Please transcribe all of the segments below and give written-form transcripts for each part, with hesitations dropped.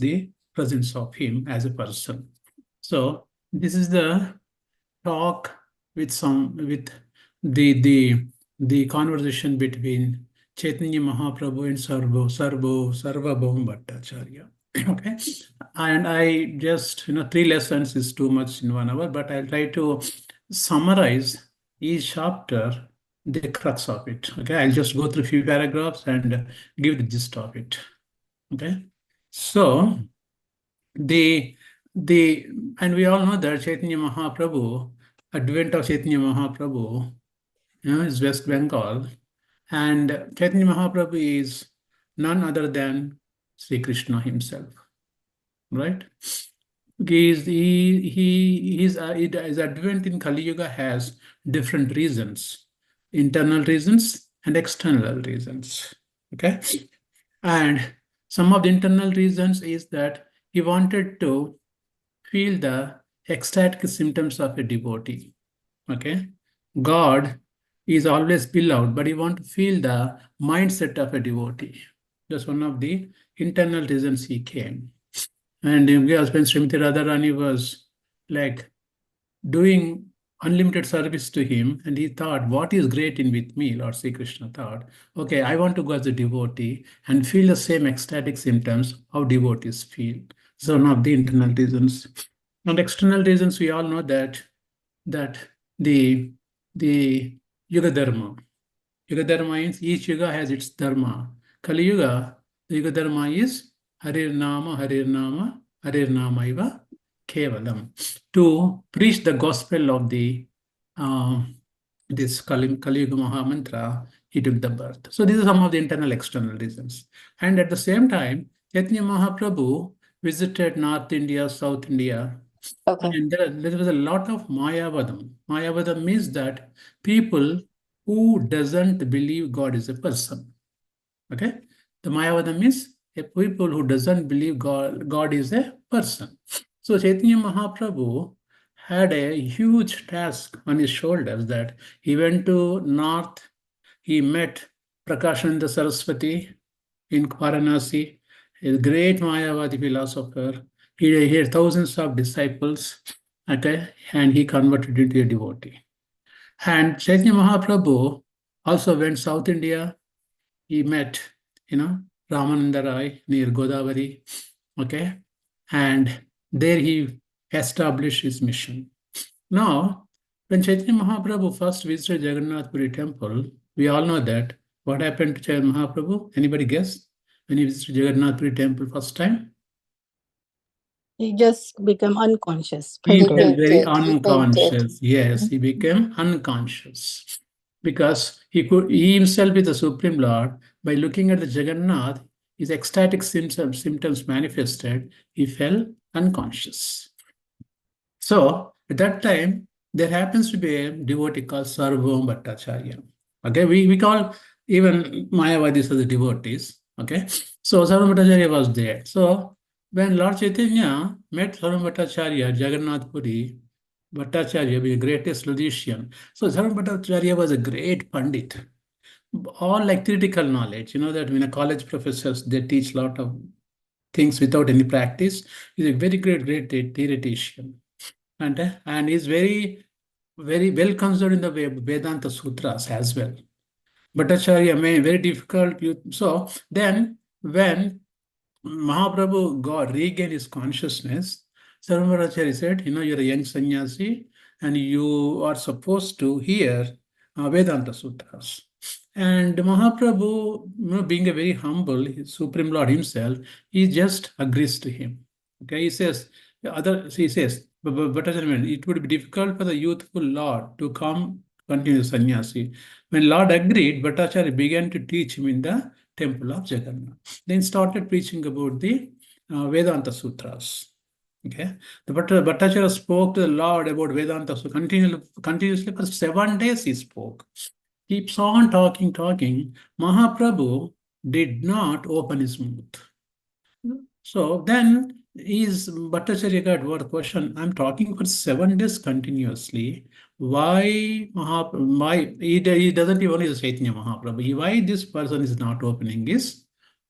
the presence of him as a person. So this is the talk with the conversation between Chaitanya Mahaprabhu and Sarvabhouma Bhattacharya. Okay, and I just 3 lessons is too much in 1 hour, but I'll try to summarize each chapter, the crux of it. Okay, I'll just go through a few paragraphs and give the gist of it. Okay, so the and we all know that Chaitanya Mahaprabhu, advent of Chaitanya Mahaprabhu, is West Bengal, and Chaitanya Mahaprabhu is none other than Sri Krishna himself, right? His advent in Kali Yuga has different reasons, internal reasons and external reasons. Okay, and some of the internal reasons is that he wanted to feel the ecstatic symptoms of a devotee. Okay, God is always beloved, but you want to feel the mindset of a devotee. That's one of the internal reasons he came. And when Srimati Radharani was like doing unlimited service to him, and he thought, what is great in with me? Lord Sri Krishna thought, okay, I want to go as a devotee and feel the same ecstatic symptoms how devotees feel. So one of the internal reasons. And external reasons, we all know that the Yuga Dharma. Yuga Dharma means each Yuga has its Dharma. Kali Yuga, the Yuga Dharma is Harir Nama, Harir Nama, Harir Nama Iva Kevalam. To preach the gospel of the this Kali Yuga Mahamantra, he took the birth. So these are some of the internal external reasons. And at the same time, Chaitanya Mahaprabhu visited North India, South India. Okay. And there was a lot of Mayavadam. Mayavadam means that people who doesn't believe God is a person. Okay, the Mayavadam means a people who doesn't believe God is a person. So Chaitanya Mahaprabhu had a huge task on his shoulders, that he went to North, he met Prakashananda Saraswati in Varanasi, a great Mayavadi philosopher. He had thousands of disciples, okay, and he converted into a devotee. And Chaitanya Mahaprabhu also went South India. He met, Ramananda Rai near Godavari, okay, and there he established his mission. Now, when Chaitanya Mahaprabhu first visited Jagannath Puri temple, we all know that. What happened to Chaitanya Mahaprabhu? Anybody guess? When he visited Jagannath Puri temple first time? He just became unconscious. He became very unconscious. Yes, he became unconscious. Because he himself is the Supreme Lord. By looking at the Jagannath, his ecstatic symptoms manifested, he fell unconscious. So at that time, there happens to be a devotee called Sarvabhouma Bhattacharya. Okay, we call even Mayavadis as the devotees. Okay, so Sarvabhouma Bhattacharya was there. So when Lord Chaitanya met Sarvabhouma Bhattacharya, Jagannath Puri, Bhattacharya, the greatest logician. So Sarvabhouma Bhattacharya was a great Pandit. All like theoretical knowledge. You know that when a college professors, they teach a lot of things without any practice. He's a very great theoretician. And he's very, very well considered in the Vedanta Sutras as well. Bhattacharya made very difficult. So then when Mahaprabhu regained his consciousness, Sarvabhouma said, you're a young sannyasi and you are supposed to hear Vedanta Sutras. And Mahaprabhu, being a very humble, Supreme Lord himself, he just agrees to him. Okay, he says, Bhattacharya, it would be difficult for the youthful Lord to continue sannyasi. When Lord agreed, Bhattacharya began to teach him in the temple of Jagannath. Then started preaching about the Vedanta Sutras. Okay, the Bhattacharya spoke to the Lord about Vedanta continuously for 7 days. He spoke. Keeps on talking. Mahaprabhu did not open his mouth. So then Bhattacharya got one question. I'm talking for 7 days continuously. Why he doesn't even use Chaitanya Mahaprabhu? Why this person is not opening his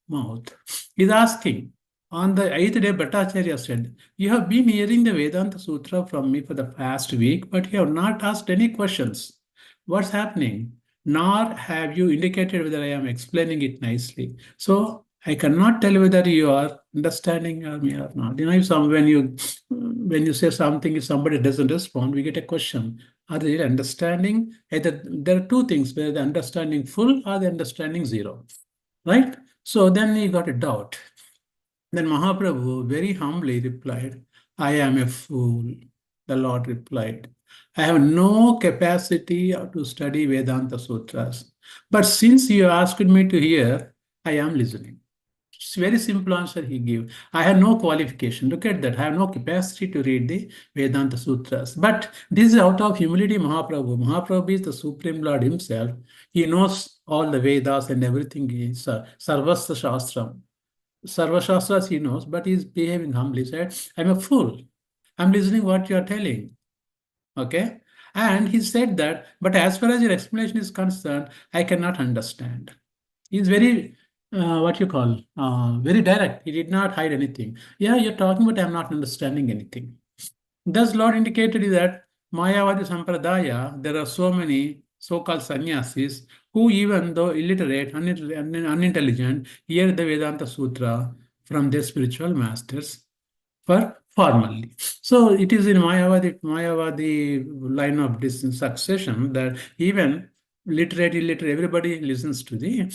mouth? He's asking. On the eighth day, Bhattacharya said, "You have been hearing the Vedanta Sutra from me for the past week, but you have not asked any questions. What's happening? Nor have you indicated whether I am explaining it nicely. So I cannot tell whether you are understanding me or not. You know, if some when you say something, if somebody doesn't respond, we get a question. Are they understanding? Either there are two things, whether the understanding full or the understanding zero. Right? So then he got a doubt. Then Mahaprabhu very humbly replied, I am a fool. The Lord replied, I have no capacity to study Vedanta Sutras. But since you asked me to hear, I am listening. It's a very simple answer he gave. I have no qualification. Look at that. I have no capacity to read the Vedanta Sutras. But this is out of humility, Mahaprabhu. Mahaprabhu is the Supreme Lord himself. He knows all the Vedas and everything. Is Sarvasya Shastram. Sarvashastras he knows, but he's behaving humbly. Said, I'm a fool. I'm listening what you are telling. Okay. And he said that, but as far as your explanation is concerned, I cannot understand. He's very, what you call, very direct. He did not hide anything. Yeah, you're talking, but I'm not understanding anything. Thus, Lord indicated that Mayavadi Sampradaya, there are so many so-called sannyasis who, even though illiterate, unintelligent, hear the Vedanta Sutra from their spiritual masters for formally. So it is in Mayavadi line of this succession that even literate, illiterate, everybody listens to the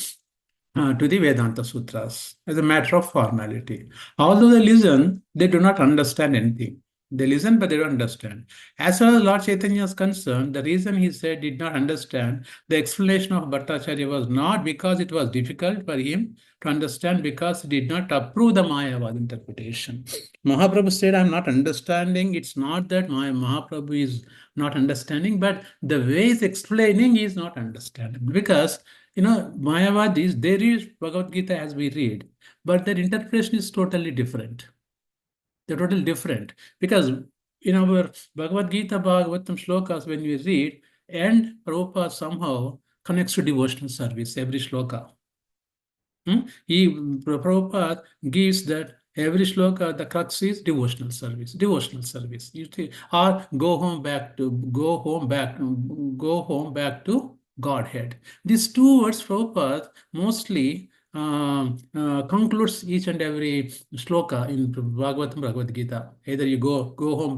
Vedanta Sutras as a matter of formality. Although they listen, they do not understand anything. They listen, but they don't understand. As far as Lord Chaitanya is concerned, the reason he said did not understand, the explanation of Bhattacharya was not because it was difficult for him to understand, because he did not approve the Mayavad interpretation. Mahaprabhu said, I'm not understanding. It's not that my Mahaprabhu is not understanding, but the way he's explaining is not understanding. Because Mayavadis, they read Bhagavad Gita as we read, but their interpretation is totally different. They're totally different because in our Bhagavad Gita, Bhagavatam shlokas, when we read, and Prabhupada somehow connects to devotional service, every shloka. Prabhupada gives that every shloka, the crux is devotional service, devotional service. You see, or go home back to Godhead. These two words, Prabhupada mostly concludes each and every shloka in Bhagavatam, Bhagavad Gita. Either you go home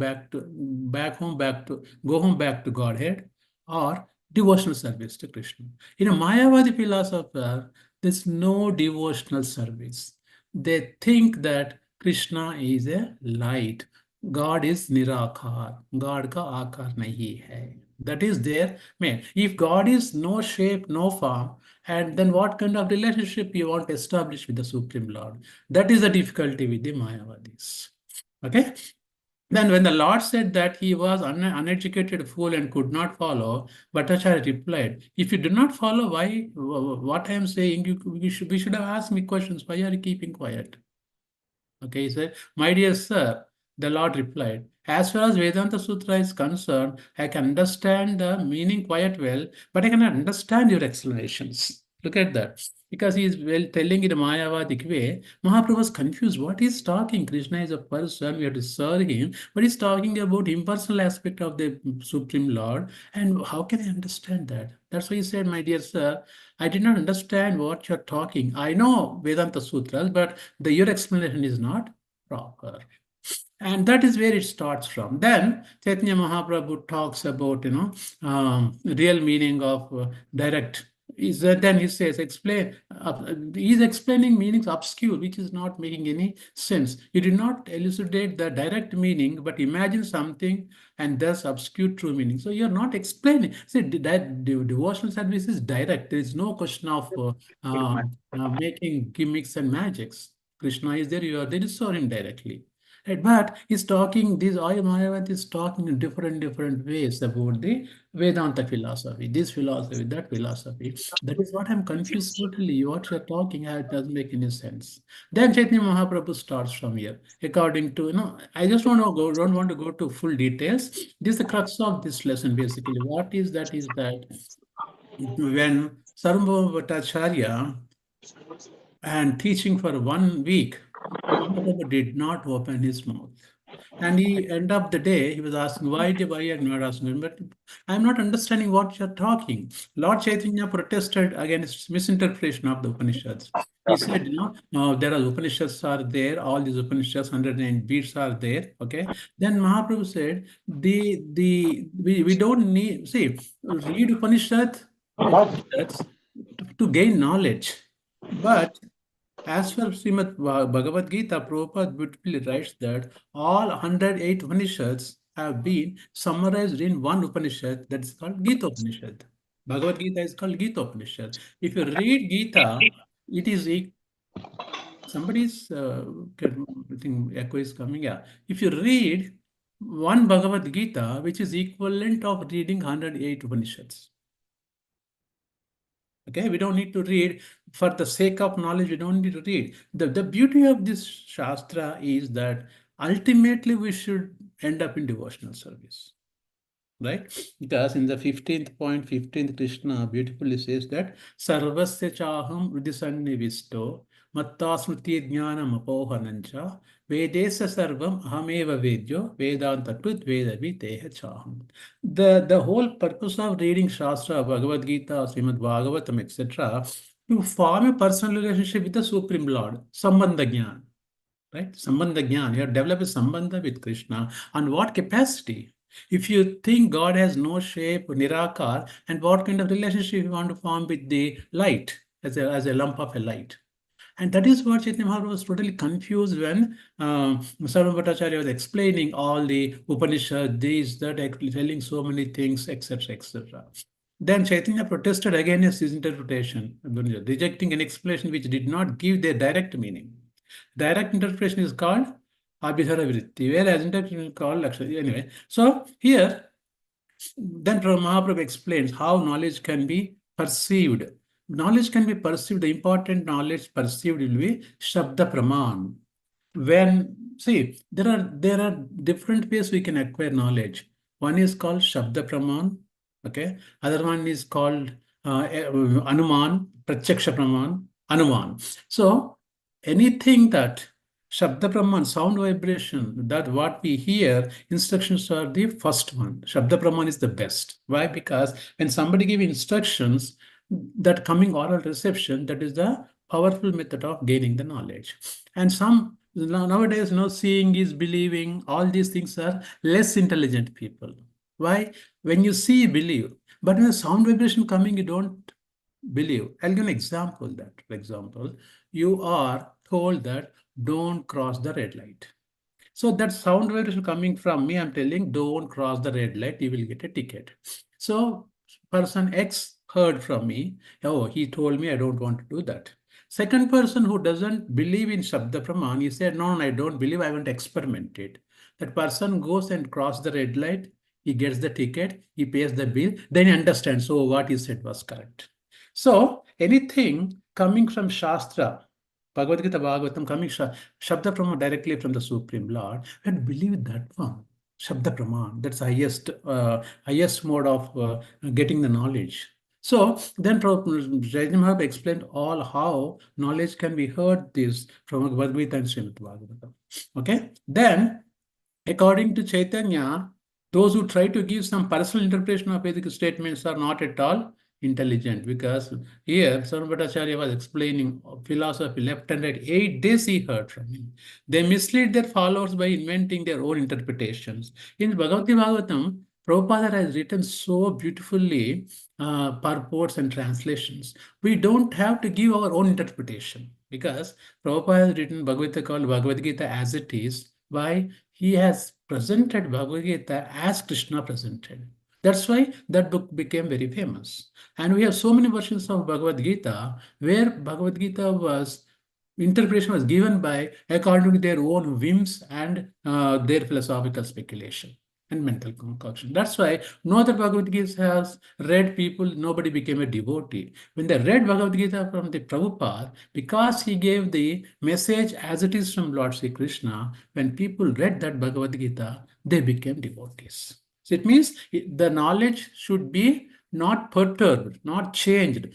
go home back to Godhead, or devotional service to Krishna. In a Mayavadi philosopher, there's no devotional service. They think that Krishna is a light. God is Nirakar. God ka akar nahi hai. That is their main. If God is no shape, no form, and then what kind of relationship you want to establish with the Supreme Lord? That is the difficulty with the Mayavadis. Okay? Then when the Lord said that he was an uneducated fool and could not follow, Bhattacharya replied, if you do not follow why what I am saying, we should have asked me questions. Why are you keeping quiet? Okay, he said, my dear sir, the Lord replied, as far as Vedanta Sutra is concerned, I can understand the meaning quite well, but I cannot understand your explanations. Look at that. Because he is well telling in a Mayavadic way, Mahaprabhu was confused. What is talking? Krishna is a person, we have to serve him, but he's talking about impersonal aspect of the Supreme Lord. And how can I understand that? That's why he said, my dear sir, I did not understand what you're talking. I know Vedanta Sutras, but your explanation is not proper. And that is where it starts from. Then Chaitanya Mahaprabhu talks about, real meaning of direct. Then he says, he's explaining meanings obscure, which is not making any sense. You did not elucidate the direct meaning, but imagine something and thus obscure true meaning. So you're not explaining. See, that devotional service is direct. There is no question of making gimmicks and magics. Krishna is there, you are there, you saw him directly. Right, but he's talking, this Mayavad is talking in different ways about the Vedanta philosophy, this philosophy, that philosophy. That is what I'm confused totally. What you're talking, it doesn't make any sense. Then Chaitanya Mahaprabhu starts from here. According to, I just don't want to go to full details. This is the crux of this lesson, basically. What is that when Sarvabhouma Bhattacharya and teaching for 1 week, Mahaprabhu did not open his mouth. And he end of the day, he was asking, why are you not asking? But I'm not understanding what you're talking. Lord Chaitanya protested against misinterpretation of the Upanishads. He said, there are Upanishads are there, all these Upanishads, 109 beats are there. Okay. Then Mahaprabhu said, we don't need, see, read Upanishads to gain knowledge. But as for Srimad Bhagavad Gita, Prabhupada beautifully writes that all 108 Upanishads have been summarized in one Upanishad that is called Gita Upanishad. Bhagavad Gita is called Gita Upanishad. If you read Gita, it is somebody's I think echo is coming. Yeah, if you read one Bhagavad Gita, which is equivalent of reading 108 Upanishads. Okay, we don't need to read for the sake of knowledge. We don't need to read. The beauty of this Shastra is that ultimately we should end up in devotional service, right? Because in the 15th point, 15th Krishna beautifully says that Sarvasya chaham vidisannivisto matta smriti jnanam apohanancha vedesa sarvam ahameva vedyo vedanta krit vedavi teha chaham. The whole purpose of reading Shastra, Bhagavad Gita, Srimad Bhagavatam, etc., to form a personal relationship with the Supreme Lord, Sambandha Jnana, right? Sambandha Jnana, you have developed a Sambandha with Krishna. On what capacity? If you think God has no shape, Nirakar, and what kind of relationship you want to form with the light, as a lump of a light? And that is what Chaitanya Mahaprabhu was totally confused when Sarvabhouma was explaining all the Upanishad, these, that, telling so many things, etc., etc. Then Chaitanya protested against his interpretation, rejecting an explanation which did not give their direct meaning. Direct interpretation is called Abhidhara Vritti, whereas interpretation is called Lakshya. Anyway, so here, then Mahaprabhu explains how knowledge can be perceived. Knowledge can be perceived. The important knowledge perceived will be Shabda Praman. When, see, there are different ways we can acquire knowledge. One is called Shabda Praman. Okay. Other one is called Anuman, Pratyaksha Praman, Anuman. So anything that Shabda Brahman, sound vibration, that what we hear, instructions are the first one. Shabda Brahman is the best. Why? Because when somebody gives instructions, that coming oral reception, that is the powerful method of gaining the knowledge. And some nowadays, seeing is believing, all these things are less intelligent people. Why? When you see, believe. But when sound vibration coming, you don't believe. I'll give an example that, for example, you are told that don't cross the red light. So that sound vibration coming from me, I'm telling, don't cross the red light, you will get a ticket. So person X heard from me, oh, he told me I don't want to do that. Second person who doesn't believe in Shabda Praman, he said, no, I don't believe, I want to experiment it. That person goes and cross the red light, he gets the ticket, he pays the bill, then he understands, so what he said was correct. So anything coming from Shastra, Bhagavad Gita, Bhagavatam, coming Shabda Praman directly from the Supreme Lord, and believe that one. Shabda Praman, that's the highest mode of getting the knowledge. So then Chaitanya Mahaprabhu explained all how knowledge can be heard this from Bhagavad Gita and Srimad Bhagavatam. Okay, then according to Chaitanya, those who try to give some personal interpretation of Vedic statements are not at all intelligent, because here Sarvabhouma was explaining philosophy left and right. 8 days he heard from him. They mislead their followers by inventing their own interpretations. In Bhagavad Bhagavatam, Prabhupada has written so beautifully purports and translations. We don't have to give our own interpretation, because Prabhupada has written Bhagavad Gita called Bhagavad Gita as it is. Why? He has presented Bhagavad Gita as Krishna presented. That's why that book became very famous. And we have so many versions of Bhagavad Gita where Bhagavad Gita was interpretation was given by according to their own whims and their philosophical speculation and mental concoction. That's why no other Bhagavad Gita has read people, nobody became a devotee. When they read Bhagavad Gita from the Prabhupada, because he gave the message as it is from Lord Sri Krishna, when people read that Bhagavad Gita, they became devotees. So it means the knowledge should be not perturbed, not changed.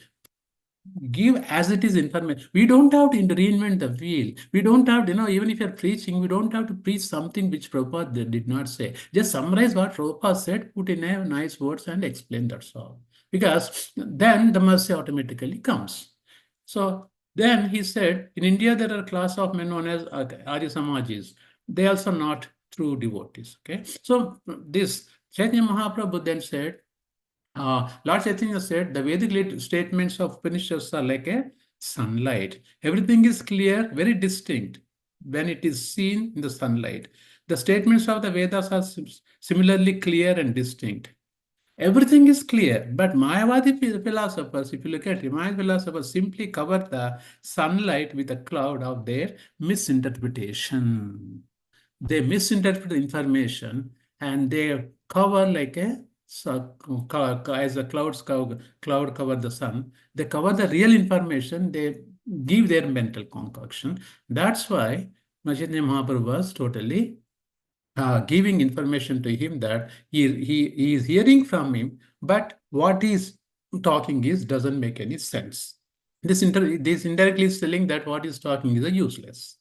give as it is information. We don't have to reinvent the wheel. We don't have to, even if you're preaching, we don't have to preach something which Prabhupada did not say. Just summarize what Prabhupada said, put in a nice words and explain, that's all. Because then the mercy automatically comes. So then he said, in India, there are a class of men known as Arya Samajis. They also not true devotees. Okay. So this Chaitanya Mahaprabhu then said, Lord Chaitanya said, the Vedic statements of Upanishads are like a sunlight. Everything is clear, very distinct when it is seen in the sunlight. The statements of the Vedas are similarly clear and distinct. Everything is clear, but Mayavadi philosophers, if you look at it, Mayavadi philosophers simply cover the sunlight with a cloud of their misinterpretation. They misinterpret the information and they cover like a as the cloud cover the sun. They cover the real information. They give their mental concoction. That's why Chaitanya Mahaprabhu was totally giving information to him that he is hearing from him, but what he's talking is doesn't make any sense. This indirectly is telling that what he's talking is a useless,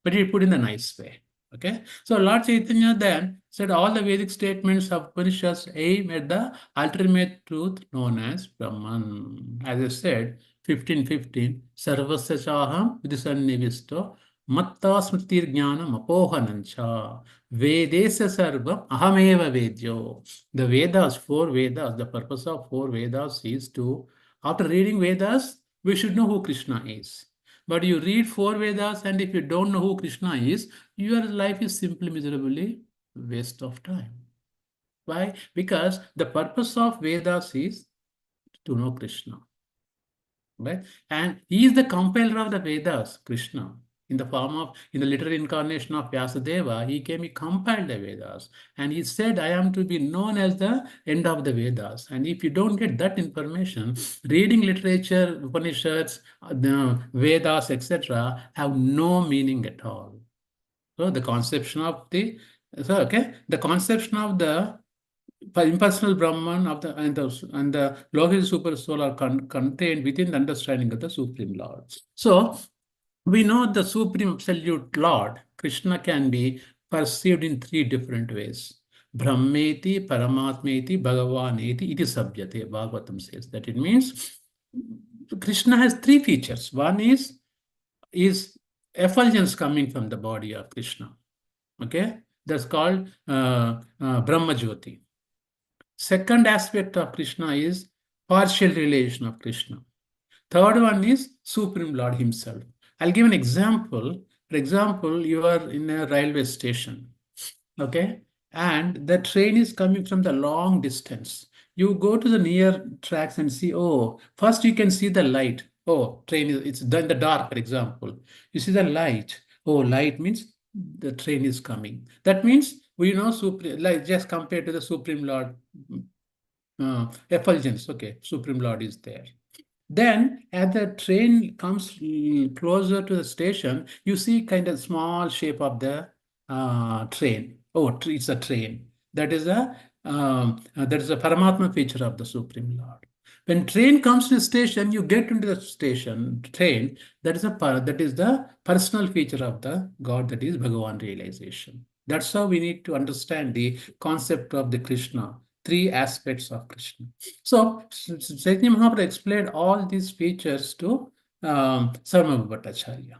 but he put in a nice way. Okay, so Lord Chaitanya then said all the Vedic statements of Upanishads aim at the ultimate truth known as Brahman. As I said, 15:15, Sarvasya Chaham Vidisanivisto Matta Smritir Jnanam Apohanancha Vedesa Sarvam Ahameva Vedyo. The Vedas, four Vedas, the purpose of four Vedas is to, after reading Vedas, we should know who Krishna is. But you read four Vedas, and if you don't know who Krishna is, your life is simply miserably waste of time. Why? Because the purpose of Vedas is to know Krishna. Right? And he is the compiler of the Vedas, Krishna. In the literal incarnation of Vyasadeva, he came, he compiled the Vedas. And he said, I am to be known as the end of the Vedas. And if you don't get that information, reading literature, Upanishads, the Vedas, etc., have no meaning at all. So the conception of the impersonal Brahman of the Lohic Super Soul are contained within the understanding of the Supreme Lord. So we know the Supreme Absolute Lord, Krishna, can be perceived in three different ways. Brahmeti, Paramatmeti, Bhagavaneti, iti sabhyate, Bhagavatam says that. It means Krishna has three features. One is effulgence coming from the body of Krishna. Okay, that's called Brahma Jyoti. Second aspect of Krishna is partial relation of Krishna. Third one is Supreme Lord himself. I'll give an example. For example, you are in a railway station, okay, and the train is coming from the long distance. You go to the near tracks and see, oh, first you can see the light. Oh, it's in the dark, for example. You see the light. Oh, light means the train is coming. That means we know Supreme, like just compared to the Supreme Lord, effulgence, okay, Supreme Lord is there. Then, as the train comes closer to the station, you see kind of small shape of the train. Oh, it's a train. That is a Paramatma feature of the Supreme Lord. When train comes to the station, you get into the station train. That is the personal feature of the God. That is Bhagavan realization. That's how we need to understand the concept of the Krishna. Three aspects of Krishna. So Chaitanya Mahaprabhu explained all these features to Sarvabhouma Bhattacharya.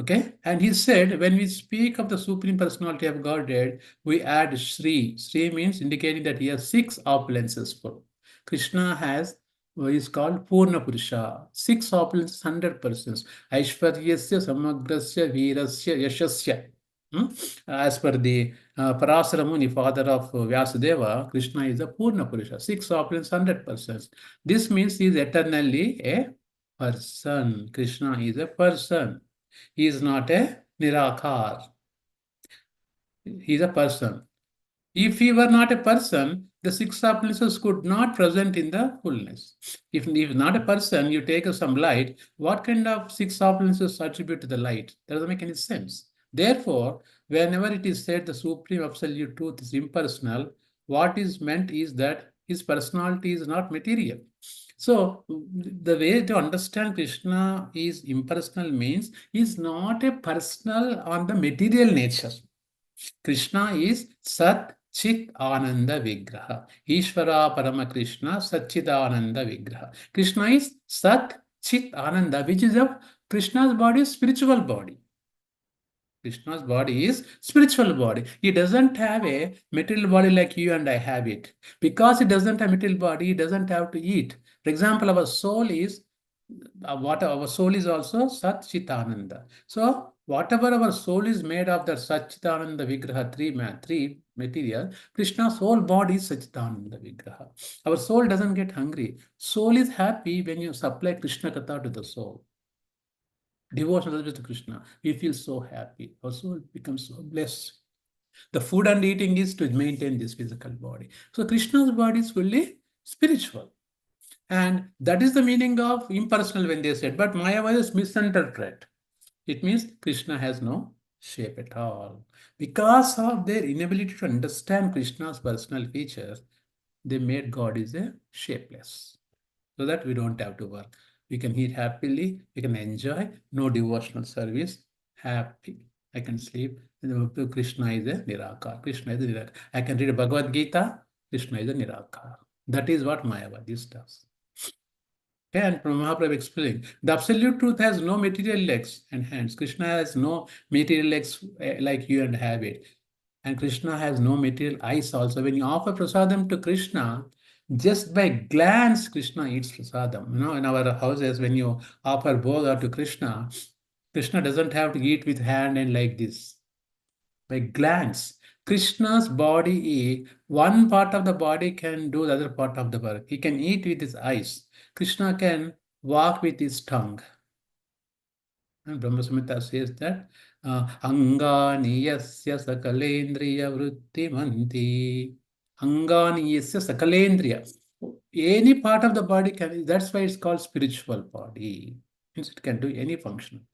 Okay, and he said, when we speak of the Supreme Personality of Godhead, we add Sri. Sri means indicating that he has six opulences full. Krishna has what is called Purna Purusha, six opulences, 100%. Aishwaryasya, Samagrasya, Virasya, Yashasya. As per the Parasara Muni, father of Vyasadeva, Krishna is a Purna Purusha, six opulences, 100%. This means he is eternally a person. Krishna is a person. He is not a Nirakar. He is a person. If he were not a person, the six opulences could not present in the fullness. If not a person, you take some light, what kind of six opulences attribute to the light? That doesn't make any sense. Therefore, whenever it is said the Supreme Absolute Truth is impersonal, what is meant is that His personality is not material. So the way to understand Krishna is impersonal means is not a personal on the material nature. Krishna is Sat Chit Ananda Vigraha. Ishvara Parama Krishna Satchidananda Vigraha. Krishna is Sat Chit Ananda, which is a Krishna's body, spiritual body. Krishna's body is spiritual body. He doesn't have a material body like you and I have it. Because he doesn't have material body, he doesn't have to eat. For example, our soul is what our soul is also Sat Chitananda. So whatever our soul is made of, that Satchitananda Vigraha, three material, Krishna's whole body is Satchitananda Vigraha. Our soul doesn't get hungry. Soul is happy when you supply Krishna Katha to the soul. Devotional to Krishna, we feel so happy. Our soul becomes so blessed. The food and eating is to maintain this physical body. So Krishna's body is fully spiritual. And that is the meaning of impersonal when they said, but Mayavadis misinterpret. It means Krishna has no shape at all. Because of their inability to understand Krishna's personal features, they made God is a shapeless. So that we don't have to work. We can eat happily, we can enjoy, no devotional service, happy. I can sleep. Krishna is a Nirakar. Krishna is a Nirakar. I can read a Bhagavad Gita, Krishna is a Nirakar. That is what Mayavadi does. Okay, and Mahaprabhu explained, the absolute truth has no material legs and hands. Krishna has no material legs like you and have it. And Krishna has no material eyes also. When you offer prasadam to Krishna, just by glance, Krishna eats prasadam. In our houses, when you offer bhoga to Krishna, Krishna doesn't have to eat with hand and like this. By glance, Krishna's body, one part of the body can do the other part of the work. He can eat with his eyes. Krishna can walk with his tongue. And Brahma Samhita says that Angani yasya sakalendriya vritti manti. Angani yasya sakalendriya. Any part of the body can, that's why it's called spiritual body. It can do any function.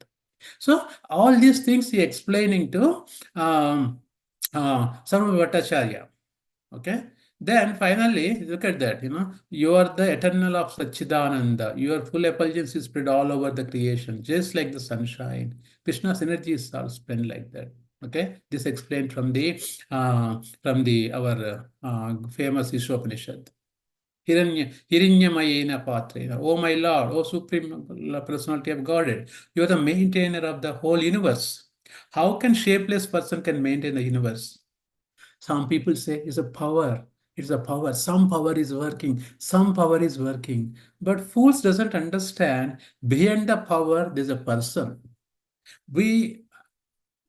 So all these things he explaining to Sarvabhouma bhattacharya. Okay. Then finally, look at that, you are the eternal of Satchidananda. Your full effulgence is spread all over the creation, just like the sunshine. Krishna's energy is all spent like that. Okay. This explained from our famous Ishopanishad. Hiranyamayena Patrena. Oh my Lord, oh Supreme Personality of Godhead, you are the maintainer of the whole universe. How can shapeless person can maintain the universe? Some people say it's a power. It's a power. Some power is working. Some power is working. But fools doesn't understand behind the power there's a person. We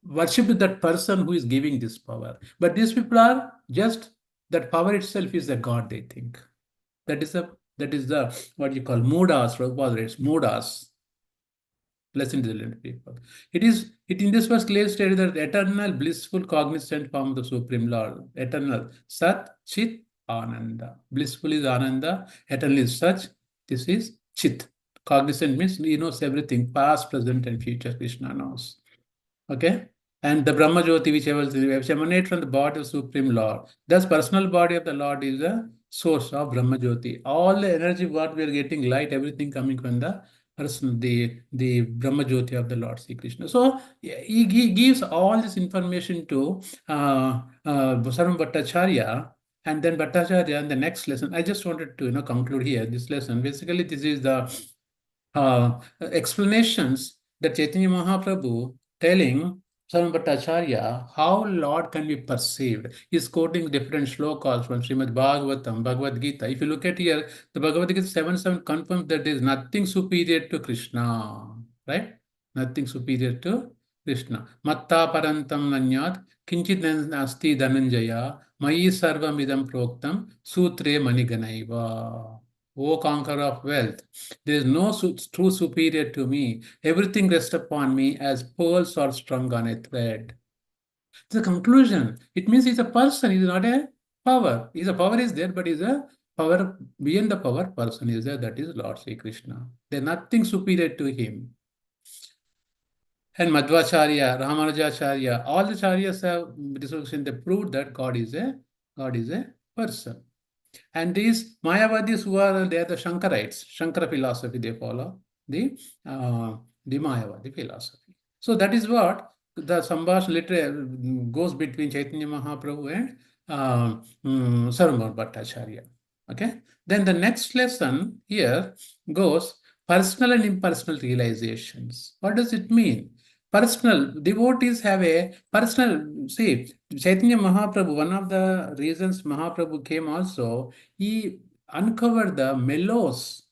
worship that person who is giving this power. But these people are just that power itself is a god, they think. That is the what you call moodas, or it's moodas. Less intelligent people. It in this verse clearly stated that eternal blissful cognizant form of the Supreme Lord. Eternal Sat Chit Ananda. Blissful is Ananda, eternal is Sat. This is Chit. Cognizant means he knows everything, past, present, and future. Krishna knows. Okay? And the Brahma Jyoti, which emanate from the body of Supreme Lord. Thus, personal body of the Lord is the source of Brahma Jyoti. All the energy what we are getting, light, everything coming from the person, the Brahma Jyoti of the Lord Sri Krishna. So he gives all this information to Sarvabhouma Bhattacharya, and then Bhattacharya in the next lesson. I just wanted to conclude here this lesson. Basically, this is the explanations that Chaitanya Mahaprabhu telling Sarvabhouma Bhattacharya how Lord can be perceived. He's quoting different shlokas from Srimad Bhagavatam, Bhagavad Gita. If you look at here, the Bhagavad Gita 7.7 confirms that there is nothing superior to Krishna, right? Nothing superior to Krishna. Matta parantam nanyat kinchit nasti dhananjaya mayi sarvam idam proktam sutre maniganaiva. O conqueror of wealth, there is no true superior to me. Everything rests upon me as pearls are strung on a thread. The conclusion. It means he's a person, he's not a power. A power is there, but he's a power beyond the power person is there. That is Lord Sri Krishna. There's nothing superior to him. And Madhvacharya, Ramanujacharya, all the charyas have they proved that God is a person. And these Mayavadis who are, they are the Shankarites, Shankara philosophy, they follow the Mayavadi philosophy. So that is what the Sambhash literally goes between Chaitanya Mahaprabhu and Sarvabhouma Bhattacharya. Okay. Then the next lesson here goes personal and impersonal realizations. What does it mean? Personal devotees have a personal. See, Chaitanya Mahaprabhu. One of the reasons Mahaprabhu came also, he uncovered the melos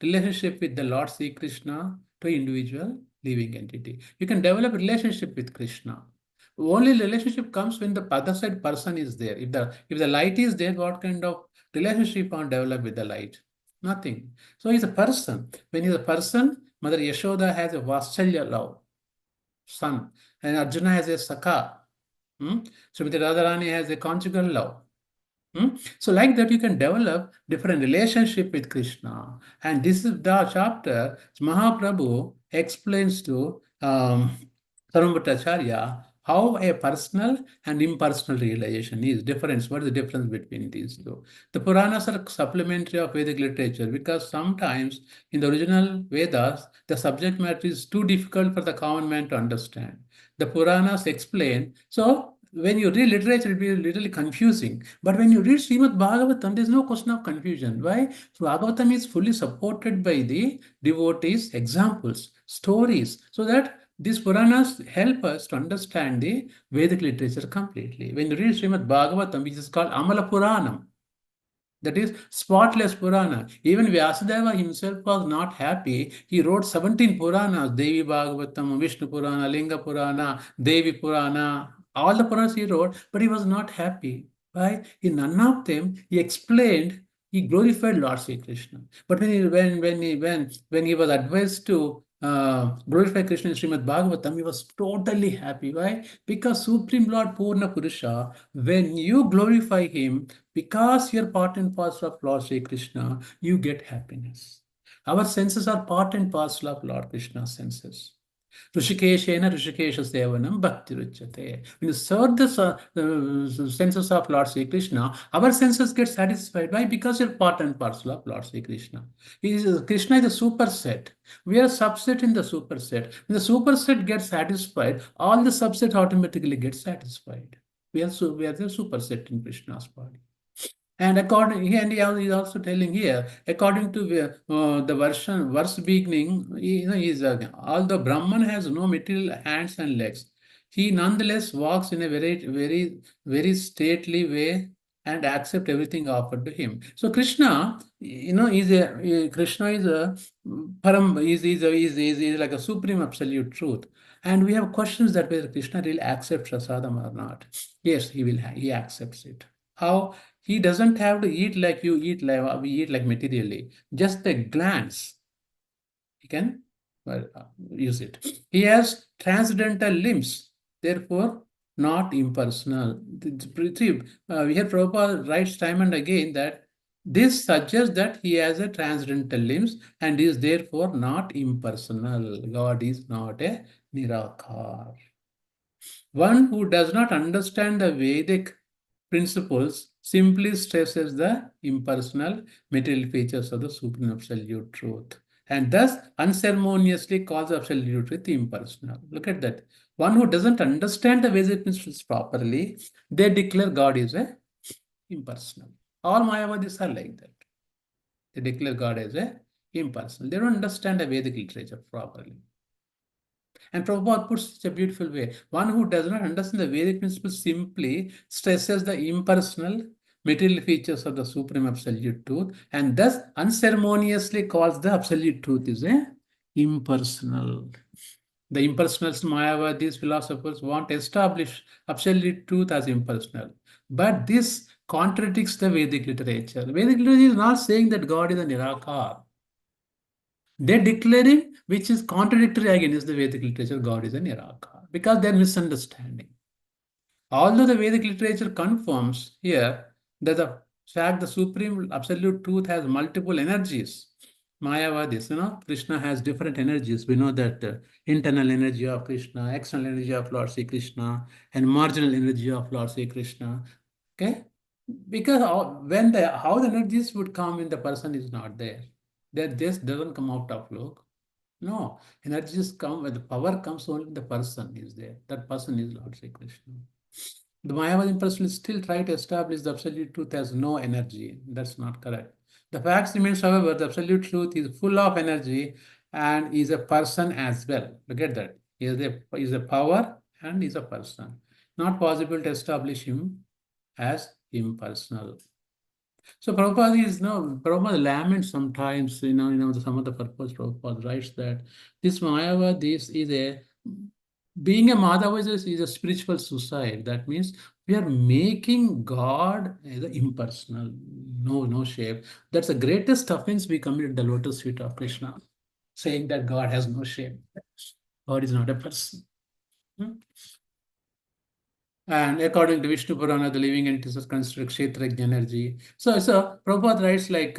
relationship with the Lord Sri Krishna to individual living entity. You can develop relationship with Krishna. Only relationship comes when the other side person is there. If the light is there, what kind of relationship on develop with the light? Nothing. So he's a person. When he's a person, Mother Yashoda has a Vatsalya love, son, and Arjuna has a Sakha. Srimati Radharani has a conjugal love. So like that, you can develop different relationship with Krishna. And this is the chapter Mahaprabhu explains to Sarvabhouma how a personal and impersonal realization is difference. What is the difference between these two? The Puranas are supplementary of Vedic literature because sometimes in the original Vedas, the subject matter is too difficult for the common man to understand. The Puranas explain. So when you read literature, it will be a little confusing. But when you read Srimad Bhagavatam, there's no question of confusion. Why? So Bhagavatam is fully supported by the devotees' examples, stories, so that these Puranas help us to understand the Vedic literature completely. When you read Srimad Bhagavatam, which is called Amala Puranam, that is spotless Purana. Even Vyasadeva himself was not happy. He wrote 17 Puranas, Devi Bhagavatam, Vishnu Purana, Linga Purana, Devi Purana, all the Puranas he wrote, but he was not happy. Why? In none of them, he explained, he glorified Lord Sri Krishna. But when he was advised to glorify Krishna in Srimad Bhagavatam, he was totally happy. Why? Because Supreme Lord Purna Purusha, when you glorify him, because you're part and parcel of Lord Sri Krishna, you get happiness. Our senses are part and parcel of Lord Krishna's senses. Rishikeshena Rishikesha Sevanam Bhakti Ruchyate. When you serve the senses of Lord Sri Krishna, our senses get satisfied. Why? Because you're part and parcel of Lord Sri Krishna. Krishna is a superset. We are a subset in the superset. When the superset gets satisfied, all the subset automatically get satisfied. We are the superset in Krishna's body. And he is also telling here, according to the verse beginning, although Brahman has no material hands and legs, he nonetheless walks in a very, very, very stately way and accept everything offered to him. So Krishna, Krishna is a param, is like a supreme absolute truth. And we have questions that whether Krishna really accepts prasadam or not. Yes, he accepts it. How? He doesn't have to eat like you eat, like we eat like materially. Just a glance, he can use it. He has transcendental limbs, therefore not impersonal. We have Prabhupada writes time and again that this suggests that he has a transcendental limbs and is therefore not impersonal. God is not a Nirakar. One who does not understand the Vedic principles simply stresses the impersonal material features of the supreme absolute truth and thus unceremoniously calls absolute truth impersonal. Look at that. One who doesn't understand the Vedic principles properly, they declare God is a impersonal. All Mayavadis are like that. They declare God as a impersonal. They don't understand the Vedic literature properly. And Prabhupada puts such a beautiful way. One who does not understand the Vedic principles simply stresses the impersonal material features of the Supreme Absolute Truth and thus unceremoniously calls the Absolute Truth is a impersonal. The impersonalists, Mayavadis, philosophers want to establish Absolute Truth as impersonal. But this contradicts the Vedic literature. Vedic literature is not saying that God is a Nirakar. They're declaring, which is contradictory against the Vedic literature, God is a Nirakar, because they're misunderstanding. Although the Vedic literature confirms here that the fact the supreme absolute truth has multiple energies. Mayavadis, Krishna has different energies. We know that internal energy of Krishna, external energy of Lord Sri Krishna, and marginal energy of Lord Sri Krishna. Okay? Because when how the energies would come when the person is not there, that this doesn't come out of look. No, energies come when the power comes only when the person is there. That person is Lord Sri Krishna. The Mayavadi person still try to establish the absolute truth as no energy. That's not correct. The fact remains, however, the absolute truth is full of energy and is a person as well. Look at that. Is a power and is a person. Not possible to establish him as impersonal. So Prabhupada is no Prabhupada laments sometimes, some of the purpose Prabhupada writes that this Mayava, this is a being a Madhava is a spiritual suicide. That means we are making God as a impersonal, no shape. That's the greatest offense we commit at the lotus feet of Krishna, saying that God has no shape. God is not a person. Hmm? And according to Vishnu Purana, the living entities are considered Kshetrajna energy. So Prabhupada writes like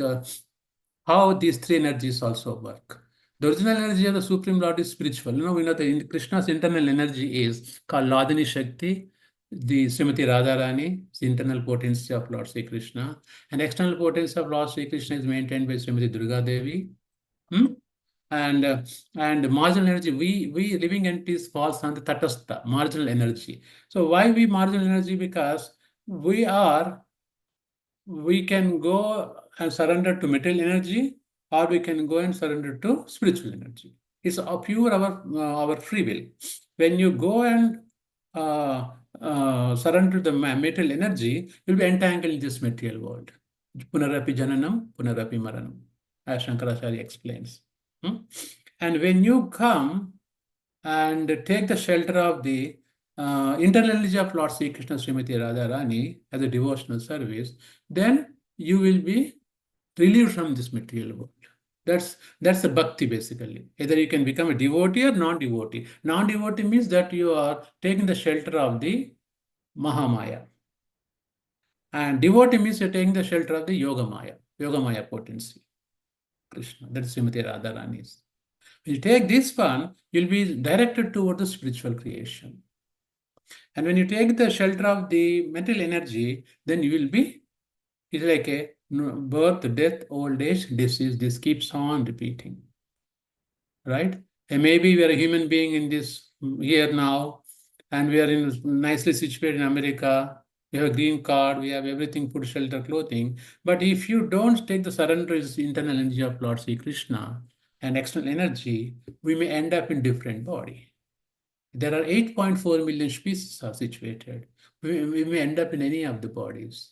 how these three energies also work. The original energy of the Supreme Lord is spiritual. We know Krishna's internal energy is called Ladini Shakti, the Srimati Radharani, the internal potency of Lord Sri Krishna. And external potency of Lord Sri Krishna is maintained by Srimati Durga Devi. Hmm? and marginal energy, we living entities falls on the tatastha marginal energy. So why we marginal energy? Because we can go and surrender to material energy, or we can go and surrender to spiritual energy. It's a pure our free will. When you go and surrender to the material energy, you'll be entangled in this material world. Punarapi jananam, punarapi maranam, as Shankaracharya explains. Hmm? And when you come and take the shelter of the internal energy of Lord Sri Krishna Srimati Radharani as a devotional service, then you will be relieved from this material world. That's the bhakti basically. Either you can become a devotee or non-devotee. Non-devotee means that you are taking the shelter of the Mahamaya. And devotee means you're taking the shelter of the Yoga Maya potency. Krishna, that is Srimati Radharani's. When you take this one, you'll be directed toward the spiritual creation. And when you take the shelter of the mental energy, then you will be, it's like a birth, death, old age, disease. This keeps on repeating, right? And maybe we are a human being in this here now, and we are nicely situated in America. We have a green card, we have everything, food, shelter, clothing. But if you don't take the surrender is internal energy of Lord Sri Krishna and external energy, we may end up in different body. There are 8.4 million species are situated. We may end up in any of the bodies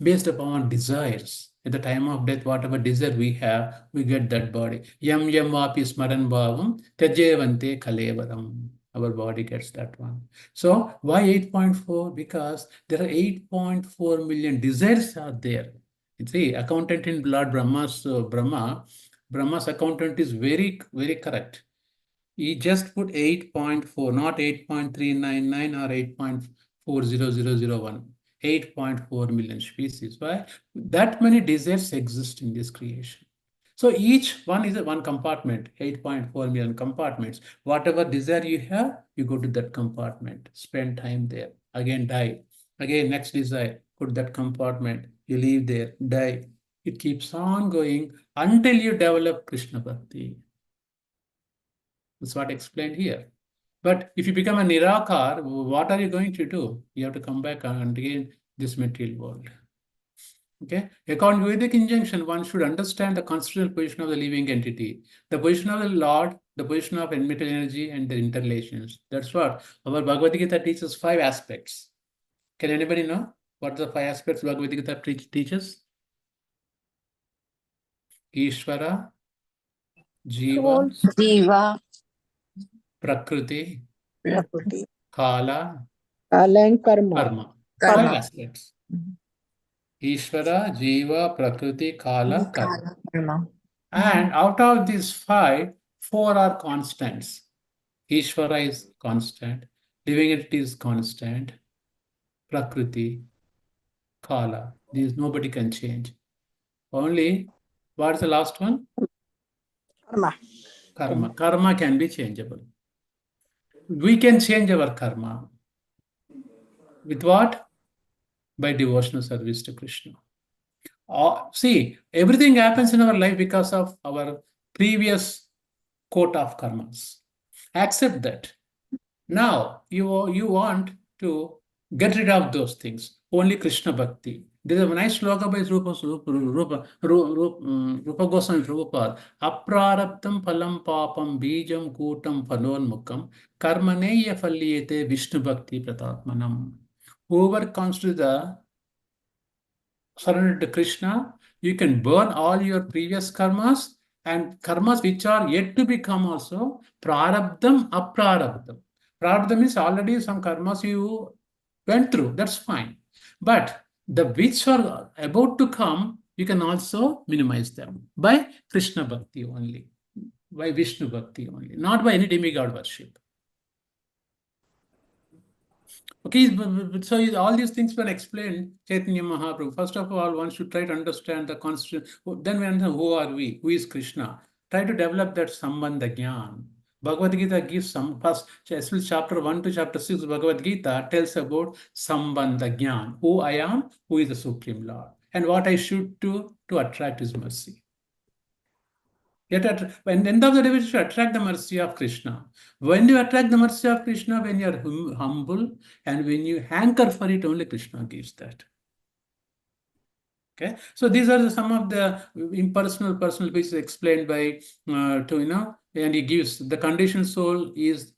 based upon desires. At the time of death, whatever desire we have, we get that body. Yam yam vapi smaran bhavam tajevante kalevaram. Our body gets that one. So why 8.4? Because there are 8.4 million desires are there. You see, accountant in Lord Brahma's accountant is very, very correct. He just put 8.4, not 8.399 or 8.40001. 8.4 million species. Why? That many desires exist in this creation. So each one is a one compartment, 8.4 million compartments. Whatever desire you have, you go to that compartment, spend time there, again die. Again, next desire, put that compartment, you leave there, die. It keeps on going until you develop Krishna Bhakti. That's what I explained here. But if you become a Nirakar, what are you going to do? You have to come back and again this material world. Okay. According to Vedic injunction, one should understand the constitutional position of the living entity, the position of the Lord, the position of material energy, and their interrelations. That's what our Bhagavad Gita teaches 5 aspects. Can anybody know what the 5 aspects Bhagavad Gita teaches? Ishvara, Jiva, Jiva, Prakriti, Prakriti, Kala, Kala and Karma. Karma. 5 Karma. aspects. Ishvara, Jiva, Prakriti, Kala, Karma. Kala, Karma. And out of these 5, 4 are constants. Ishvara is constant, living entity is constant, Prakriti, Kala. These nobody can change. Only, what's the last one? Karma. Karma. Karma can be changeable. We can change our karma. With what? by devotional service to Krishna. See, everything happens in our life because of our previous coat of karmas. Accept that. Now you want to get rid of those things. Only Krishna Bhakti. There's a nice sloka by Rupa Goswami Prabhupada. Aprarabdam phalam papam bijam kutam phalonmukam karmaneya falliyate Vishnu Bhakti pratatmanam. Whoever comes to the surrender to Krishna, you can burn all your previous karmas and karmas which are yet to become also prarabdam, aprarabdam. Prarabdha means already some karmas you went through, that's fine. But the which are about to come, you can also minimize them by Krishna Bhakti only, by Vishnu Bhakti only, not by any demigod worship. Okay, so all these things were explained, Chaitanya Mahaprabhu. First of all, one should try to understand the constitution. Then we understand who are we, who is Krishna. Try to develop that Sambandha Gyan. Bhagavad Gita gives some first, especially chapter 1 to chapter 6, Bhagavad Gita tells about Sambandha Gyan, who I am, who is the Supreme Lord, and what I should do to attract His mercy. Yet at the end of the day, we should attract the mercy of Krishna. When you attract the mercy of Krishna, when you are humble and when you hanker for it, only Krishna gives that. Okay, so these are some of the impersonal, personal pieces explained by and he gives the conditioned soul is